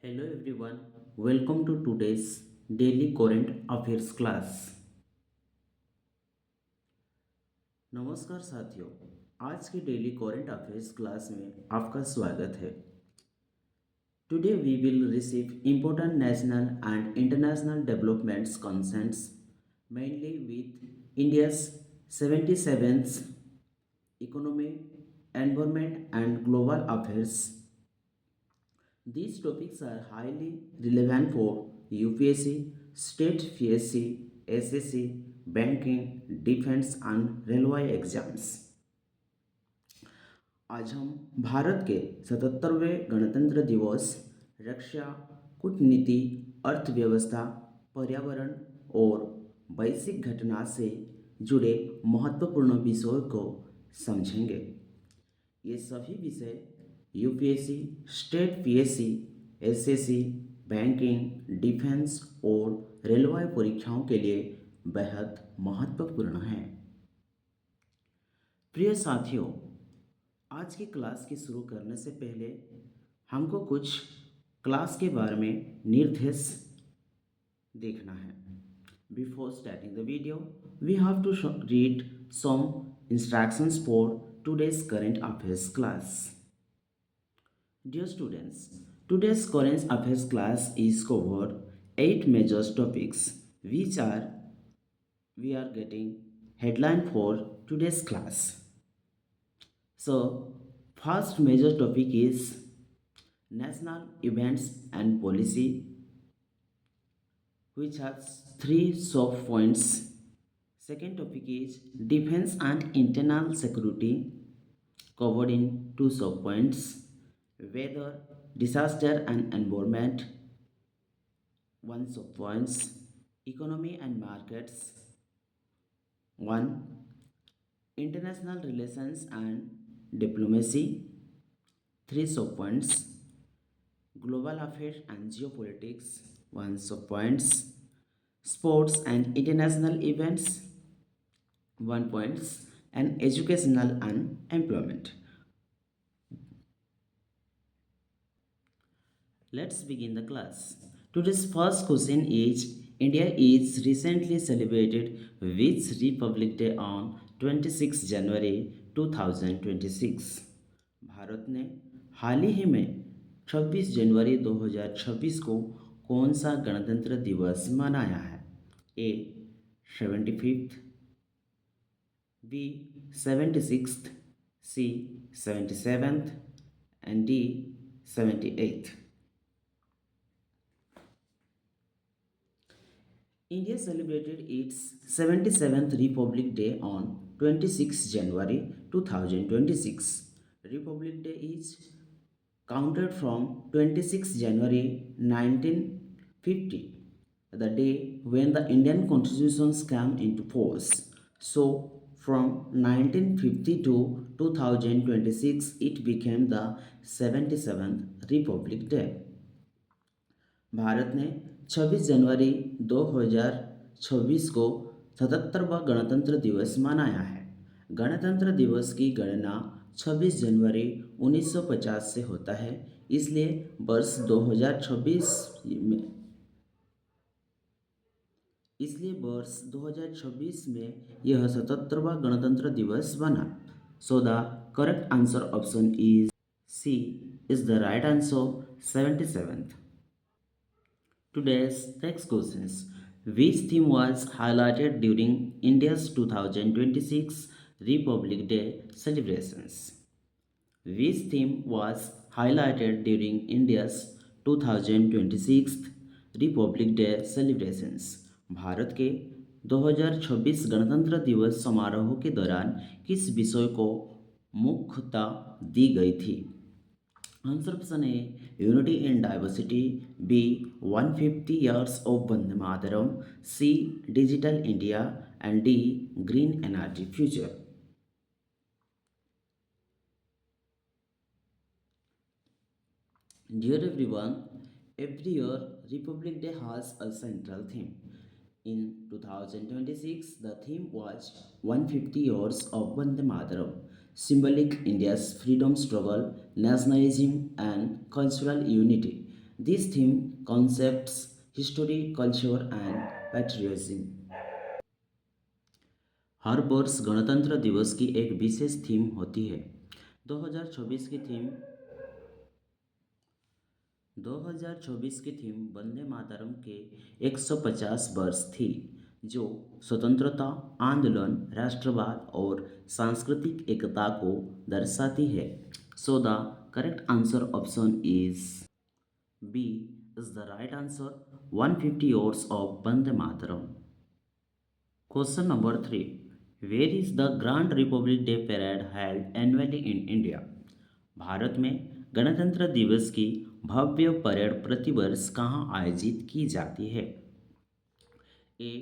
Hello everyone, welcome to today's daily current affairs class. नमस्कार साथियों, आज की डेली करंट अफेयर्स क्लास में आपका स्वागत है। Today we will receive important national and international developments concerns mainly with India's 77th economy, environment and global affairs. These topics are highly relevant for UPSC, state PSC, SSC, banking, defense and railway exams. आज हम भारत के 77वें गणतंत्र दिवस, रक्षा, कूटनीति, अर्थव्यवस्था, पर्यावरण और वैश्विक घटना से जुड़े महत्वपूर्ण विषयों को समझेंगे। ये सभी विषय UPSC, state PSC, SSC, banking, defence और रेलवे परीक्षाओं के लिए बेहद महत्वपूर्ण हैं। प्रिय साथियों, आज की क्लास की शुरू करने से पहले हमको कुछ क्लास के बारे में निर्देश देखना है। Before starting the video we have to read some instructions for today's current affairs class. Dear students, today's current affairs class is covered 8 major topics which are we are getting headline for today's class. So, first major topic is national events and policy, which has 3 sub points. Second topic is defense and internal security, covered in 2 sub points. Weather, disaster and environment, 1 sub points. Economy and markets, 1. International relations and diplomacy, 3 sub points. Global affairs and geopolitics, 1 sub points. Sports and international events, 1 points. And educational and employment. Let's begin the class. Today's first question is India is recently celebrated which Republic Day on 26 January 2026. Bharat ने हाल ही में 26 जनवरी 2026 को कौन सा गणतंत्र दिवस मनाया है? A 75th, B 76th, C 77th and D 78th. India celebrated its 77th Republic Day on 26 January 2026. Republic Day is counted from 26 January 1950, the day when the Indian Constitution came into force. So, from 1950 to 2026, it became the 77th Republic Day. Bharat ने 26 जनवरी 2026 को 77वां गणतंत्र दिवस मनाया है। गणतंत्र दिवस की गणना 26 जनवरी 1950 से होता है, इसलिए वर्ष 2026 में यह 77वां गणतंत्र दिवस बना। So the correct answer option is C is the right answer 77th. Today's next questions. Which theme was highlighted during India's 2026 Republic Day celebrations? Which theme was highlighted during India's 2026 Republic Day celebrations? Bharat के 2026 गणतंत्र दिवस समारोह के दौरान किस विषय को मुख्यता दी गई थी? Answer option A unity in diversity, B 150 years of Vande Mataram, C digital India and D green energy future. Dear everyone, every year Republic Day has a central theme. In 2026, the theme was 150 years of Vande Mataram, symbolic India's freedom struggle, nationalism, and cultural unity. This theme concepts history, culture, and patriotism. हर वर्ष गणतंत्र दिवस की एक विशेष theme होती है। 2024 की theme 2024 की theme Vande Mataram के 150 वर्ष थी, जो स्वतंत्रता आंदोलन, राष्ट्रवाद और सांस्कृतिक एकता को दर्शाती है। So the correct answer option is B is the right answer, 150 years of Vande Mataram. Question number 3. Where is the Grand Republic Day parade held annually in India? Bharat में गणतंत्र दिवस की भव्य परेड प्रतिवर्ष कहाँ आयोजित की जाती है? ए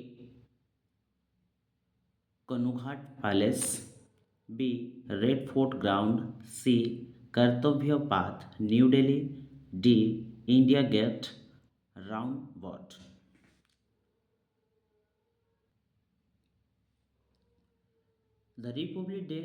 कनुघाट palace, B Red Fort ground, C Kartavya Path new Delhi, D India Gate roundabout. The Republic Day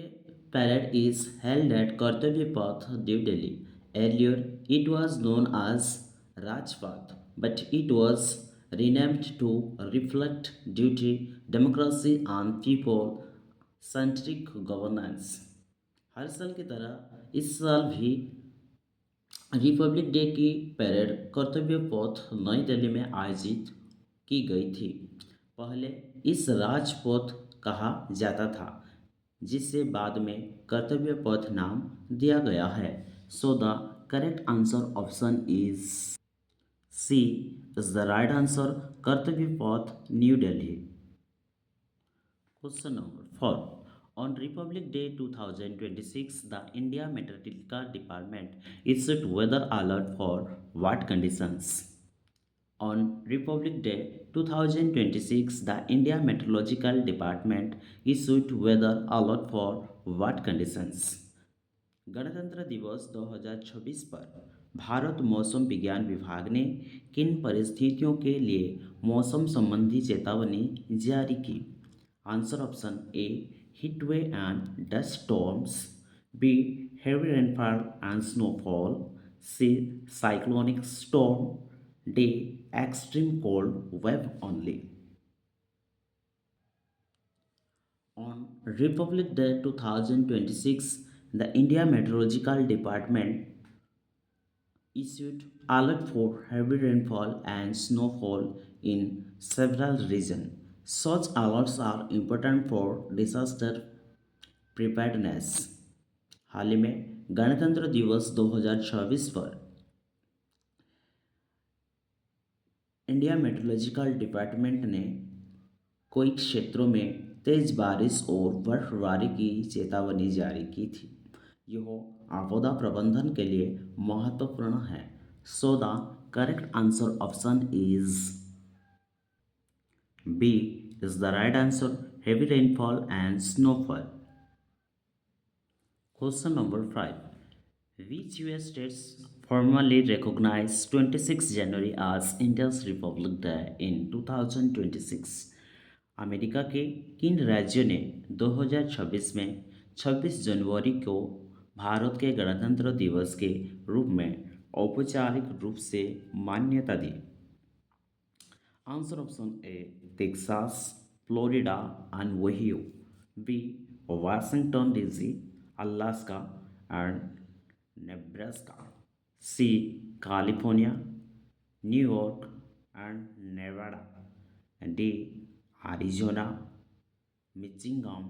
parade is held at Kartavya Path, New Delhi. Earlier, it was known as Rajpath, but it was renamed to reflect duty, democracy, and people-centric governance. हर साल की तरह इस साल भी Republic day की parade कर्तव्य पथ नई दिल्ली में आयोजित की गई थी। पहले इस राजपथ कहा जाता था, जिससे बाद में कर्तव्य पथ नाम दिया गया है। So the correct answer option is C is the right answer, Kartavya Path new Delhi. Question number 4. On Republic Day 2026, the India Meteorological Department issued weather alert for what conditions? On Republic Day 2026, the India Meteorological Department issued weather alert for what conditions? गणतंत्र दिवस 2026 पर भारत मौसम विज्ञान विभाग ने किन परिस्थितियों के लिए मौसम संबंधी चेतावनी जारी की? Answer option A heat wave and dust storms, B heavy rainfall and snowfall, C cyclonic storm, D extreme cold wave only. On Republic Day 2026, the India Meteorological Department issued alert for heavy rainfall and snowfall in several regions. Such alerts are important for disaster preparedness. हाल ही में गणतंत्र दिवस 2024 पर India meteorological department ने कई क्षेत्रों में तेज बारिश और बर्फबारी की चेतावनी जारी की थी। यह आपदा प्रबंधन के लिए महत्वपूर्ण है। So the correct answer option is B is the right answer, heavy rainfall and snowfall. Question number 5. Which US states formally recognized 26 January as India's Republic Day in 2026? America के किन राज्यों ने 2026 में 26 जनवरी को भारत के गणतंत्र दिवस के रूप में औपचारिक रूप से मान्यता दी? Answer option A Texas, Florida and Ohio, B Washington DC, Alaska and Nebraska, C California, New York and Nevada, D Arizona, Michigan,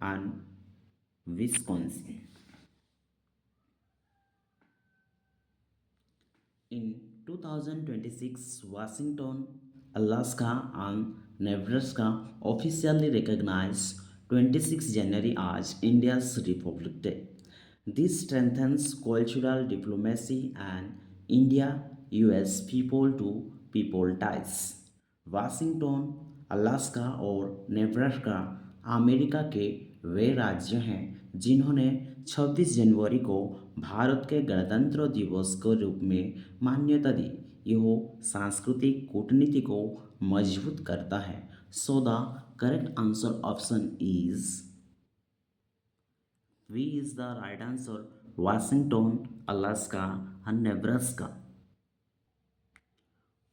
and Wisconsin. In 2026, Washington, Alaska, and Nebraska officially recognized 26 January as India's Republic Day. This strengthens cultural diplomacy and India-US people-to-people ties. Washington, Alaska और Nebraska America के वे राज्य हैं जिन्होंने 26 जनवरी को भारत के गणतंत्र दिवस के रूप में मान्यता दी। यह सांस्कृतिक कूटनीति को मजबूत करता है। So the correct answer option is B is the right answer, Washington, Alaska and Nebraska.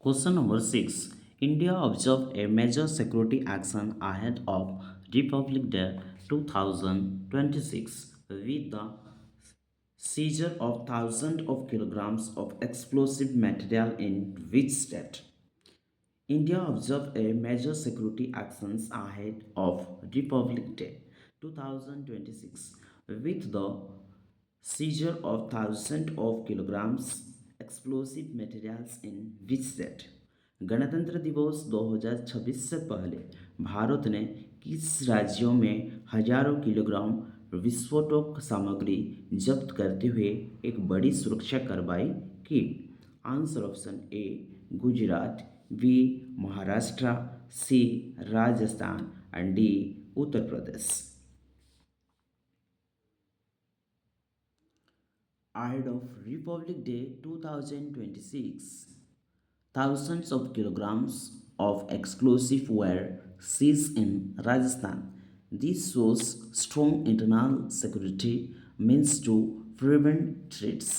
Question number 6. India observed a major security action ahead of Republic Day 2026 with the seizure of thousands of kilograms of explosive material in which state? India observed a major security actions ahead of Republic Day 2026 with the seizure of thousands of kilograms explosive materials in which state? गणतंत्र दिवस 2026 से पहले भारत ने किस राज्यों में हजारों kilogram विस्फोटक सामग्री जब्त करते हुए एक बड़ी सुरक्षा कार्रवाई की? Answer option A Gujarat, B Maharashtra, C Rajasthan and D Uttar Pradesh. Ahead of Republic Day 2026, thousands of kilograms of explosive were seized in Rajasthan. This shows strong internal security means to prevent threats.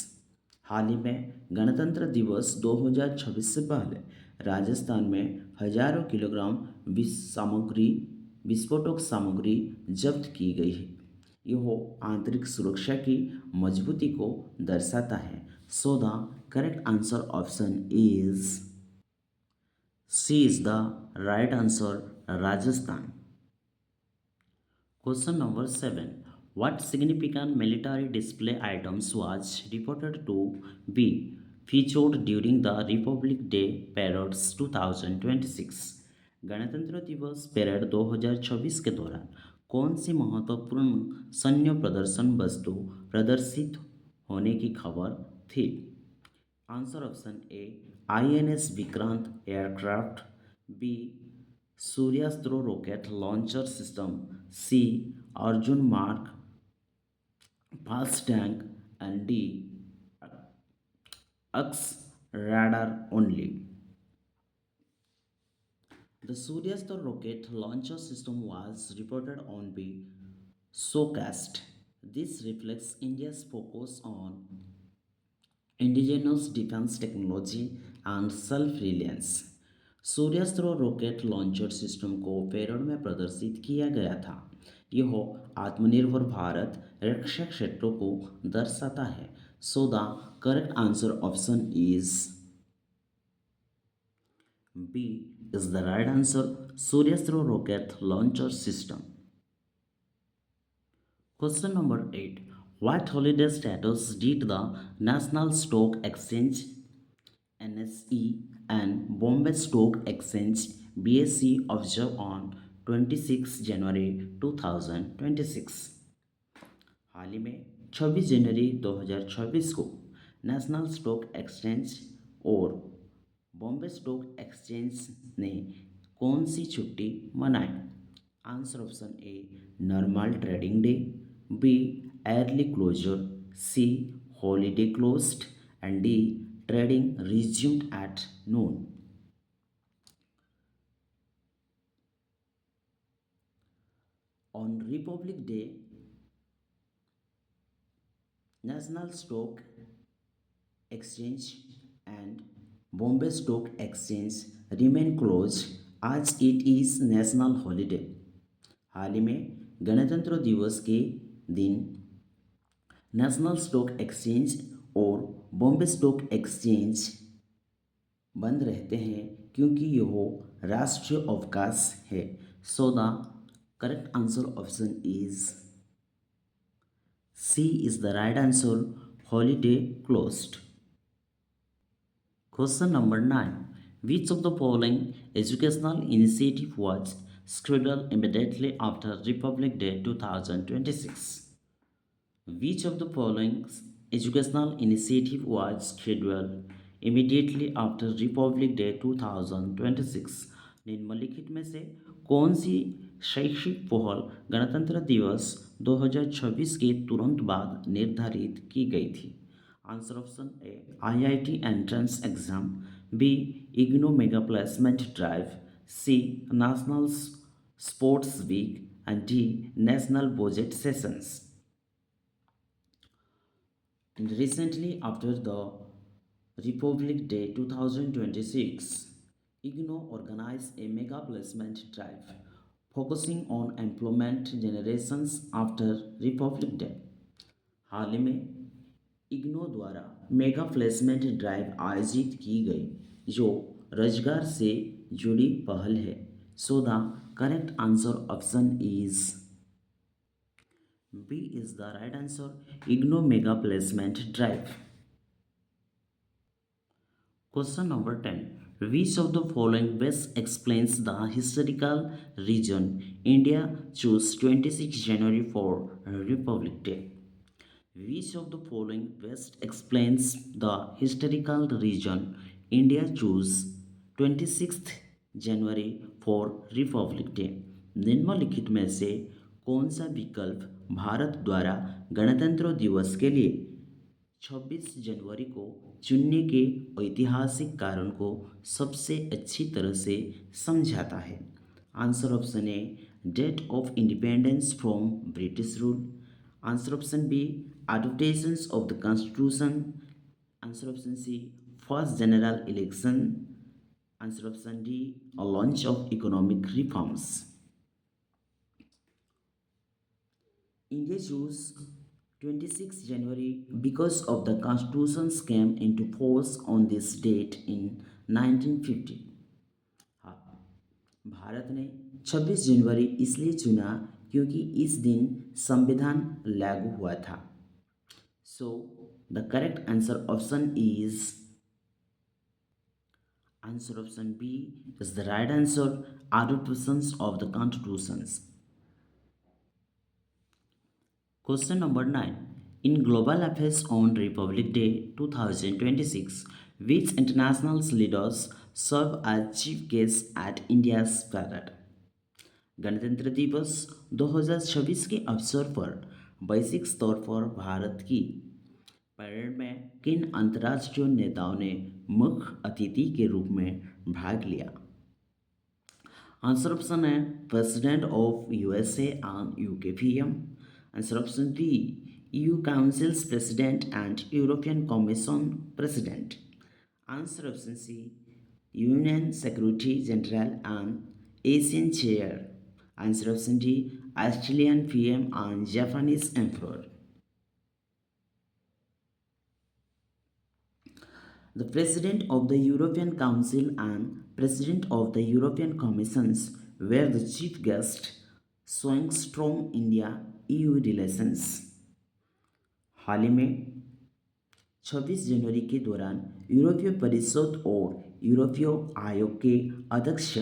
हाल ही में गणतंत्र दिवस 2026 से पहले राजस्थान में हजारों किलोग्राम विस्फोटक सामग्री जब्त की गई है. यह आंतरिक सुरक्षा की मजबूती को दर्शाता है. So the correct answer option is C is the right answer, Rajasthan. Question number 7. What significant military display items was reported to be featured during the Republic Day parades 2026? गणतंत्र दिवस परेड 2026 के दौरान कौन सी महत्वपूर्ण सैन्य प्रदर्शन वस्तु प्रदर्शित होने की खबर थी? Answer option A INS Vikrant aircraft, B Suryastra rocket launcher system, C Arjun mark fast tank and D अक्स radar only. The Suryastar rocket launcher system was reported on be showcased. This reflects India's focus on indigenous defense technology and self-reliance. Suryastra rocket launcher system को period में प्रदर्शित किया गया था. यह आत्मनिर्भर भारत रक्षा क्षेत्रों को दर्शाता है. So the correct answer option is B is the right answer, Suryastra rocket launcher system. Question number 8. What holiday status did the National Stock Exchange NSE and Bombay Stock Exchange BSE observe on 26 January 2026? हाल ही में 26 जनवरी 2026 को national stock exchange और Bombay stock exchange ने कौन सी छुट्टी मनाई? Answer option A normal trading day, B early closure, C holiday closed and D trading resumed at noon. On Republic Day, National Stock Exchange and Bombay Stock Exchange remain closed as it is national holiday. हाल ही में गणतंत्र दिवस के दिन national stock exchange और Bombay stock exchange बंद रहते हैं क्योंकि यह राष्ट्रीय अवकाश है. So the correct answer option is C is the right answer, holiday closed. Question number 9. Which of the following educational initiative was scheduled immediately after Republic Day 2026? Which of the following educational initiative was scheduled immediately after Republic Day 2026? निम्नलिखित में से कौन सी शैक्षिक पहल गणतंत्र दिवस 2026 के तुरंत बाद निर्धारित की गई थी? Answer option A IIT entrance exam, B IGNOU mega placement drive, C national sports week and D national budget sessions. Recently, after the Republic Day 2026, IGNO organized a mega placement drive focusing on employment generations after Republic Day. हाल ही में इग्नो द्वारा mega placement drive आयोजित की गई जो रोजगार से जुड़ी पहल है. So the correct answer option is B is the right answer. IGNOU mega placement drive. Question number 10. Which of the following best explains the historical region India chose 26 January for Republic Day? Which of the following best explains the historical region India chose 26th January for Republic Day? निम्नलिखित में से कौन सा विकल्प भारत द्वारा गणतंत्र दिवस के लिए 26 जनवरी को चुनने के ऐतिहासिक कारण को सबसे अच्छी तरह से समझाता है? Answer option A date of independence from British rule. Answer option B adaptations of the constitution. Answer option C first general election. Answer option D a launch of economic reforms. India chose 26 January because of the constitutions came into force on this date in 1950. हाँ, भारत ने 26 जनवरी इसलिए चुना क्योंकि इस दिन संविधान लागू हुआ था. So the correct answer option is answer option B is the right answer. Adaptations of the constitutions. Question number 9. In Global Affairs on Republic Day 2026, which international leaders serve as chief guests at India's parade? गणतंत्र दिवस 2026 के अवसर पर वैश्विक स्तर पर भारत की parade में किन अंतर्राष्ट्रीय नेताओं ने मुख्य अतिथि के रूप में भाग लिया? आंसर ऑप्शन है president of USA and UK PM. Answer option B EU Council's President and European Commission President. Answer option C Union Secretary General and Asian Chair. Answer option D Australian PM and Japanese Emperor. The President of the European Council and President of the European Commissions were the chief guests, showing strong India-EU relations. हाल ही में 26 जनवरी के दौरान यूरोपीय परिषद और यूरोपीय आयोग के अध्यक्ष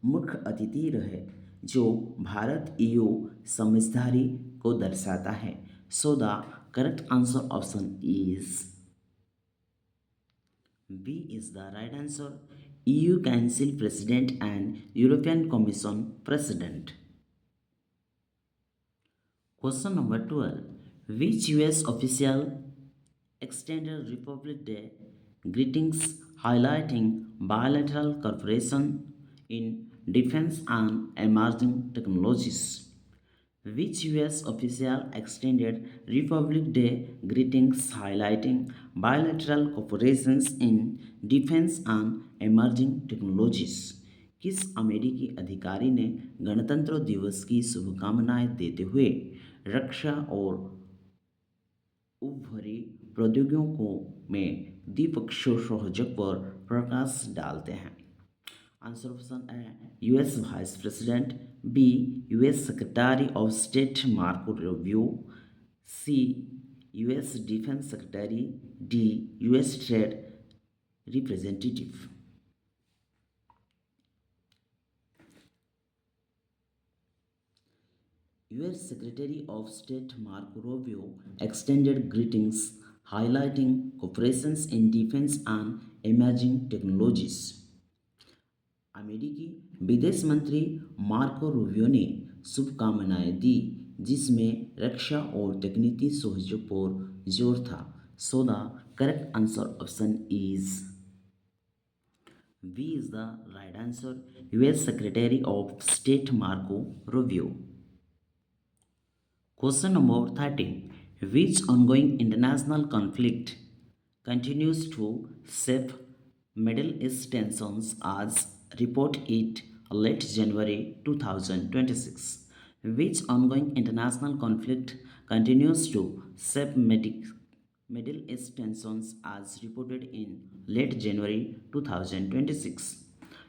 मुख्य अतिथि रहे जो भारत EU समझदारी को दर्शाता है. So the correct answer option is B is the right answer. EU Council President and European Commission President. Question number 12. Which US official extended Republic Day greetings highlighting bilateral cooperation in defense and emerging technologies? Which US official extended Republic Day greetings highlighting bilateral cooperations in defense and emerging technologies? किस अमेरिकी अधिकारी ने गणतंत्र दिवस की शुभकामनाएं देते हुए रक्षा और उभरी प्रौद्योगिकियों में द्विपक्षीय सहयोग पर प्रकाश डालते हैं? Answer option A US vice president, B US secretary of state Marco Rubio, C US defence secretary, D US trade representative. US Secretary of State Marco Rubio extended greetings highlighting cooperations in defense and emerging technologies. अमेरिकी विदेश मंत्री Marco Rubio ने शुभकामनाएं दी जिसमें रक्षा और तकनीकी सहयोग पर जोर था. So the correct answer option is B is the right answer. US Secretary of State Marco Rubio. Question number 13. Which ongoing international conflict continues to shape Middle East tensions as report it late January 2026, which ongoing international conflict continues to shape Middle East tensions as reported in late January 2026।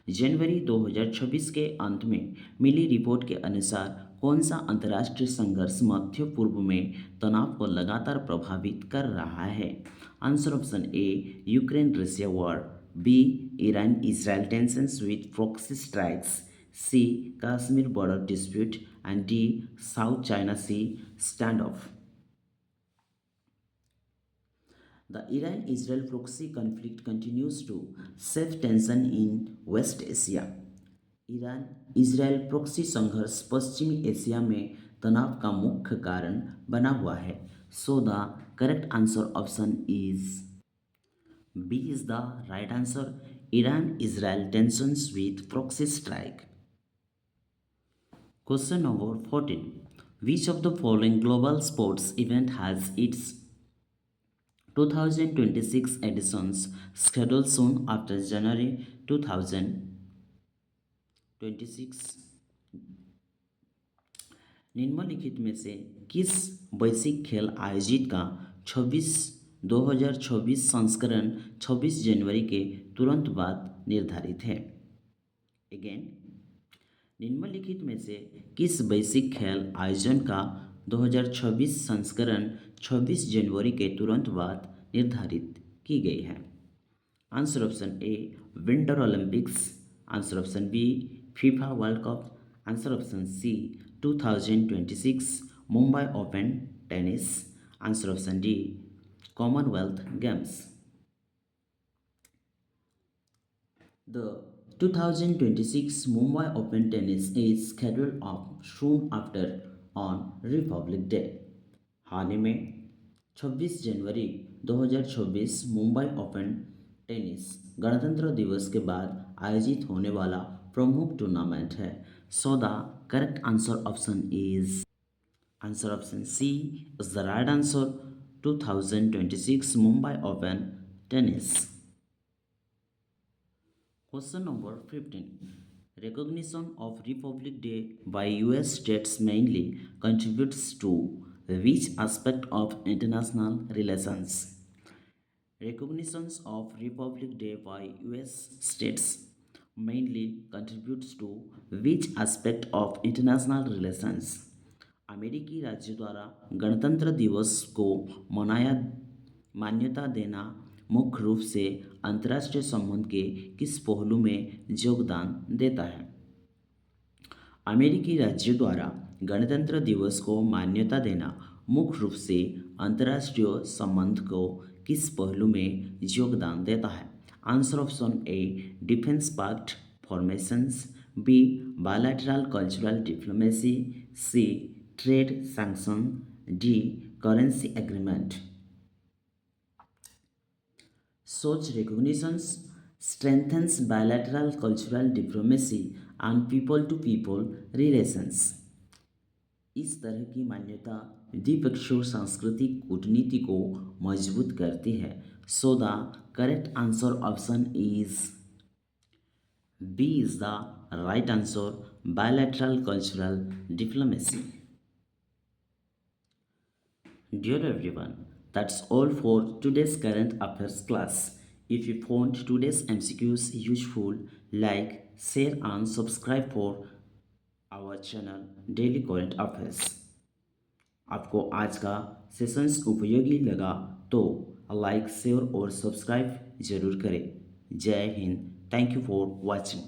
जनवरी 2026 के अंत में मिली report के अनुसार कौन सा अंतर्राष्ट्रीय संघर्ष मध्य पूर्व में तनाव को लगातार प्रभावित कर रहा है? Answer option A Ukraine Russia war, B Iran Israel tensions with proxy strikes, C Kashmir border dispute and D South China Sea standoff. The Iran-Israel proxy conflict continues to shape tension in West Asia। Iran Israel proxy संघर्ष पश्चिमी Asia में तनाव का मुख्य कारण बना हुआ है। So the correct answer option is B is the right answer. Iran Israel tensions with proxy strike. Question number 14. Which of the following global sports event has its 2026 editions scheduled soon after January 2026? निम्नलिखित में से किस वैश्विक खेल आयोजित का 2026 संस्करण 26 जनवरी के तुरंत बाद निर्धारित है? अगेन, निम्नलिखित में से किस वैश्विक खेल आयोजन का 2026 संस्करण 26 जनवरी के तुरंत बाद निर्धारित की गई है? Answer option A winter Olympics, answer option B FIFA World Cup, answer option C 2026 Mumbai open tennis, answer option D Commonwealth Games. The 2026 Mumbai Open Tennis is scheduled up soon after on Republic Day। हाल ही में 26 जनवरी 2026 Mumbai open tennis गणतंत्र दिवस के बाद आयोजित होने वाला प्रमुख टूर्नामेंट है। So the correct answer option is answer option C is the right answer. 2026 Mumbai open tennis. Question number 15. Recognition of Republic Day by US states mainly contributes to which aspect of international relations? Recognitions of Republic Day by US states mainly contributes to which aspect of international relations? अमेरिकी राज्यों द्वारा गणतंत्र दिवस को मान्यता देना मुख्य रूप से अंतर्राष्ट्रीय संबंध के किस पहलू में योगदान देता है? अमेरिकी राज्यों द्वारा गणतंत्र दिवस को मान्यता देना मुख्य रूप से अंतर्राष्ट्रीय संबंध को किस पहलू में योगदान देता है? Answer option A defence pact formations, B bilateral cultural diplomacy, C trade sanction, D currency agreement. Such recognitions strengthens bilateral cultural diplomacy and people-to-people relations। इस तरह की मान्यता द्विपक्षीय सांस्कृतिक कूटनीति को मजबूत करती है। So the correct answer option is B is the right answer, bilateral cultural diplomacy। Dear everyone, that's all for today's current affairs class। If you found today's MCQs useful, like, share and subscribe for our channel Daily Current Affairs। आपको आज का sessions उपयोगी लगा तो like share और subscribe जरूर करें। जय Hind. Thank you for watching.